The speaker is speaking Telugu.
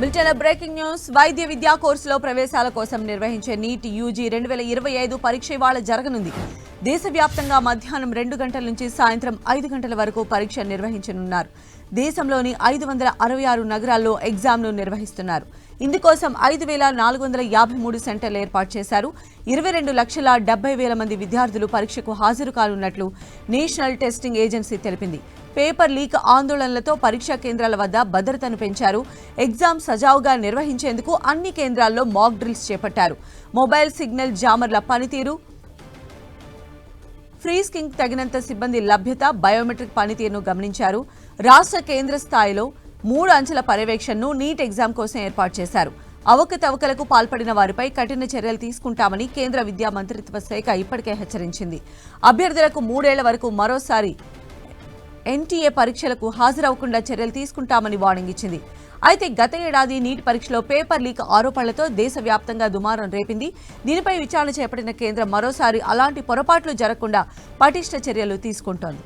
Bulletin breaking news. వైద్య విద్యా కోర్సులో ప్రవేశాల కోసం నిర్వహించే నీట్ యూజీ 2025 పరీక్ష ఇవాళ జరగనుంది. దేశవ్యాప్తంగా మధ్యాహ్నం 2 గంటల నుంచి సాయంత్రం 5 గంటల వరకు పరీక్ష నిర్వహించనున్నారు. దేశంలోని 566 నగరాల్లో ఎగ్జామ్ను నిర్వహిస్తున్నారు. ఇందుకోసం 5,453 సెంటర్లు ఏర్పాటు చేశారు. 22,70,000 మంది విద్యార్థులు పరీక్షకు హాజరు కానున్నట్లు నేషనల్ టెస్టింగ్ ఏజెన్సీ తెలిపింది. పేపర్ లీక్ ఆందోళనలతో పరీక్షా కేంద్రాల వద్ద భద్రతను పెంచారు. ఎగ్జామ్ సజావుగా నిర్వహించేందుకు అన్ని కేంద్రాల్లో మాక్ డ్రిల్స్ చేపట్టారు. మొబైల్ సిగ్నల్ జామర్ల పనితీరు, ఫ్రీస్కింగ్ తగినంత సిబ్బంది లభ్యత, బయోమెట్రిక్ పనితీరును గమనించారు. రాష్ట్ర కేంద్ర స్థాయిలో 3 అంచెల పర్యవేక్షణను నీట్ ఎగ్జామ్ కోసం ఏర్పాటు చేశారు. అవకతవకలకు పాల్పడిన వారిపై కఠిన చర్యలు తీసుకుంటామని కేంద్ర విద్యా మంత్రిత్వ శాఖ ఇప్పటికే హెచ్చరించింది. అభ్యర్థులకు 3 ఏళ్ల వరకు మరోసారి ఎన్టీఏ పరీక్షలకు హాజరవకుండా చర్యలు తీసుకుంటామని వార్నింగ్ ఇచ్చింది. అయితే గత ఏడాది నీట్ పరీక్షలో పేపర్ లీక్ ఆరోపణలతో దేశవ్యాప్తంగా దుమారం రేపింది. దీనిపై విచారణ చేపట్టిన కేంద్రం మరోసారి అలాంటి పొరపాట్లు జరగకుండా పటిష్ట చర్యలు తీసుకుంటోంది.